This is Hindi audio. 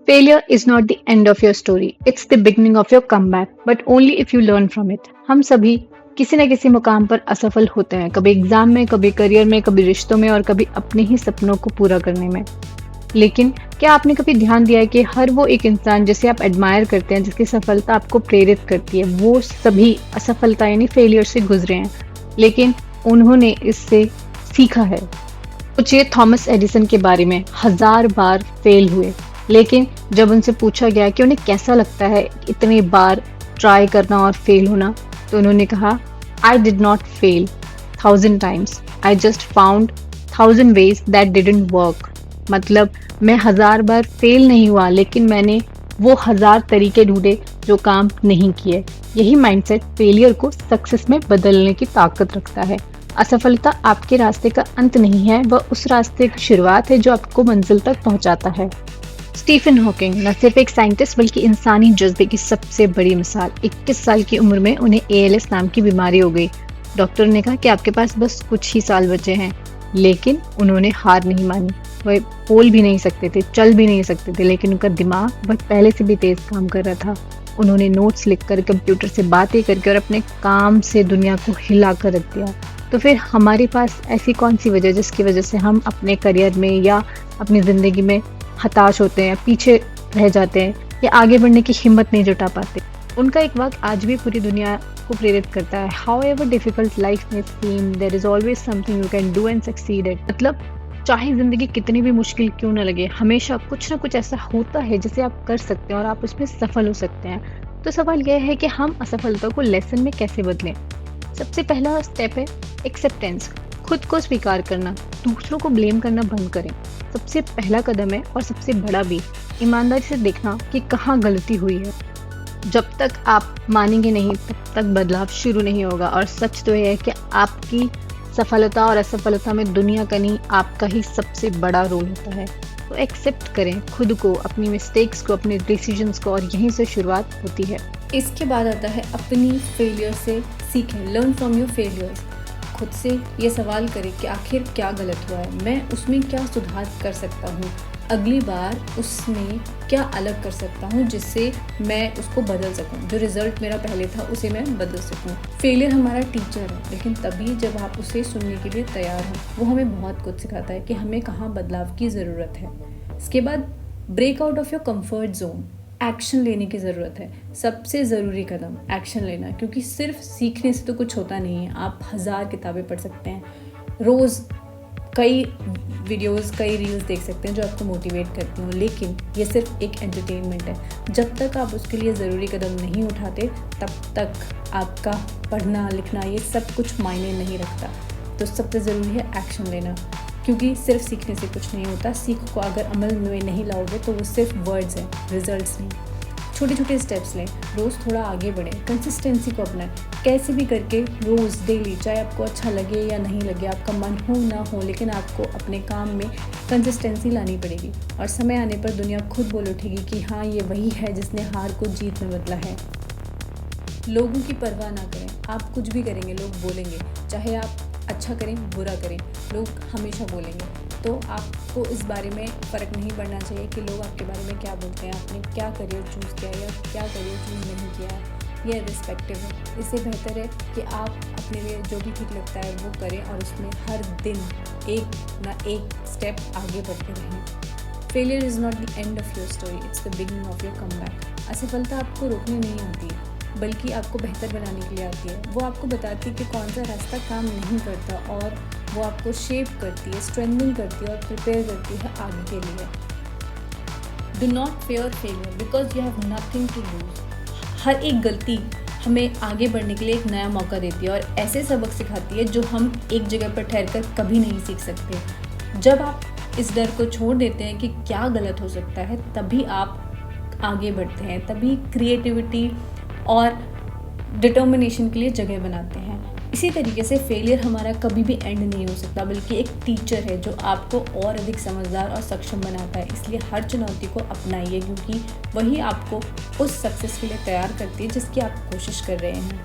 Failure is not the end of your story. It's the beginning of your comeback, but only if you learn from it. हम सभी किसी न किसी मुकाम पर असफल होते हैं, कभी एग्जाम में, कभी करियर में, कभी रिश्तों में और कभी अपने ही सपनों को पूरा करने में। लेकिन क्या आपने कभी ध्यान दिया है कि हर वो एक इंसान जिसे आप एडमायर करते हैं, जिसकी सफलता आपको प्रेरित करती है, वो सभी असफलता यानी फेलियर से गुजरे हैं, लेकिन उन्होंने इससे सीखा है। सोचिए थॉमस एडिसन के बारे में, हजार बार फेल हुए, लेकिन जब उनसे पूछा गया कि उन्हें कैसा लगता है इतने बार ट्राई करना और फेल होना, तो उन्होंने कहा, I did not fail 1000 times, I just found 1000 ways that didn't work. मतलब मैं हजार बार फेल नहीं हुआ, लेकिन मैंने वो हजार तरीके ढूंढे जो काम नहीं किए। यही माइंडसेट फेलियर को सक्सेस में बदलने की ताकत रखता है। असफलता आपके रास्ते का अंत नहीं है, वह उस रास्ते की शुरुआत है जो आपको मंजिल तक पहुंचाता है। स्टीफन हॉकिंग न सिर्फ एक साइंटिस्ट बल्कि इंसानी जज्बे की सबसे बड़ी मिसाल। 21 साल की उम्र में उन्हें एएलएस नाम की बीमारी हो गई। डॉक्टर ने कहा कि आपके पास बस कुछ ही साल बचे हैं, लेकिन उन्होंने हार नहीं मानी। वह बोल भी नहीं सकते थे, चल भी नहीं सकते थे, लेकिन उनका दिमाग बहुत पहले से भी तेज काम कर रहा था। उन्होंने नोट्स लिखकर, कंप्यूटर से बातें करके और अपने काम से दुनिया को हिला कर रख दिया। तो फिर हमारे पास ऐसी कौन सी वजह जिसकी वजह से हम अपने करियर में या अपनी ज़िंदगी में हताश होते हैं, पीछे रह जाते हैं या आगे बढ़ने की हिम्मत नहीं जुटा पाते। उनका एक वाक्य आज भी पूरी दुनिया को प्रेरित करता है, हाउ एवर डिफिकल्ट लाइफ में seem, there is always something you can do and succeed it. मतलब चाहे जिंदगी कितनी भी मुश्किल क्यों न लगे, हमेशा कुछ ना कुछ ऐसा होता है जिसे आप कर सकते हैं और आप उसमें सफल हो सकते हैं। तो सवाल यह है कि हम असफलता को लेसन में कैसे बदलें। सबसे पहला स्टेप है एक्सेप्टेंस, खुद को स्वीकार करना, दूसरों को ब्लेम करना बंद करें। सबसे पहला कदम है और सबसे बड़ा भी, ईमानदारी से देखना कि कहाँ गलती हुई है। जब तक आप मानेंगे नहीं तब तक बदलाव शुरू नहीं होगा। और सच तो यह है कि आपकी सफलता और असफलता में दुनिया का नहीं, आपका ही सबसे बड़ा रोल होता है। तो एक्सेप्ट करें खुद को, अपनी मिस्टेक्स को, अपने डिसीजंस को, और यहीं से शुरुआत होती है। इसके बाद आता है अपनी फेलियर से सीखें, लर्न फ्रॉम योर फेलियर्स। खुद से ये सवाल करें कि आखिर क्या गलत हुआ है, मैं उसमें क्या सुधार कर सकता हूँ, अगली बार उसमें क्या अलग कर सकता हूँ जिससे मैं उसको बदल सकूँ, जो रिजल्ट मेरा पहले था उसे मैं बदल सकूँ। फेलियर हमारा टीचर है, लेकिन तभी जब आप उसे सुनने के लिए तैयार हो। वो हमें बहुत कुछ सिखाता है कि हमें कहाँ बदलाव की ज़रूरत है। इसके बाद break out of your comfort zone, action लेने की ज़रूरत है। सबसे ज़रूरी कदम एक्शन लेना, क्योंकि सिर्फ सीखने से तो कुछ होता नहीं है। आप 1000 किताबें पढ़ सकते हैं, रोज़ कई वीडियोस, कई रील्स देख सकते हैं जो आपको मोटिवेट करती हूँ, लेकिन ये सिर्फ एक एंटरटेनमेंट है। जब तक आप उसके लिए ज़रूरी कदम नहीं उठाते तब तक आपका पढ़ना लिखना ये सब कुछ मायने नहीं रखता। तो सबसे ज़रूरी है एक्शन लेना, क्योंकि सिर्फ सीखने से कुछ नहीं होता। सीख को अगर अमल में नहीं लाओगे तो वो सिर्फ वर्ड्स हैं, रिजल्ट्स नहीं। छोटे छोटे स्टेप्स लें, रोज़ थोड़ा आगे बढ़ें, कंसिस्टेंसी को अपनाएं। कैसे भी करके रोज़ डेली, चाहे आपको अच्छा लगे या नहीं लगे, आपका मन हो ना हो, लेकिन आपको अपने काम में कंसिस्टेंसी लानी पड़ेगी। और समय आने पर दुनिया खुद बोल उठेगी कि हाँ, ये वही है जिसने हार को जीत में बदला है। लोगों की परवाह ना करें, आप कुछ भी करेंगे लोग बोलेंगे, चाहे आप अच्छा करें बुरा करें, लोग हमेशा बोलेंगे। तो आपको इस बारे में फ़र्क नहीं पड़ना चाहिए कि लोग आपके बारे में क्या बोलते हैं, आपने क्या करियर चूज़ किया या क्या करियर चूज़ नहीं किया है, ये रिस्पेक्टिव है। इससे बेहतर है कि आप अपने लिए जो भी ठीक लगता है वो करें और उसमें हर दिन एक ना एक स्टेप आगे बढ़ते रहें। Failure is not the end of your story, it's the beginning of your comeback. असफलता आपको रोकने नहीं आती, बल्कि आपको बेहतर बनाने के लिए आती है। वो आपको बताती है कि कौन सा रास्ता काम नहीं करता, और वो आपको शेप करती है, स्ट्रेंथन करती है और प्रिपेयर करती है आगे के लिए। Do not fear failure because you have nothing to lose. हर एक गलती हमें आगे बढ़ने के लिए एक नया मौका देती है और ऐसे सबक सिखाती है जो हम एक जगह पर ठहर कर कभी नहीं सीख सकते। जब आप इस डर को छोड़ देते हैं कि क्या गलत हो सकता है, तभी आप आगे बढ़ते हैं, तभी क्रिएटिविटी और डिटर्मिनेशन के लिए जगह बनाते हैं। इसी तरीके से फेलियर हमारा कभी भी एंड नहीं हो सकता, बल्कि एक टीचर है जो आपको और अधिक समझदार और सक्षम बनाता है। इसलिए हर चुनौती को अपनाइए, क्योंकि वही आपको उस सक्सेस के लिए तैयार करती है जिसकी आप कोशिश कर रहे हैं।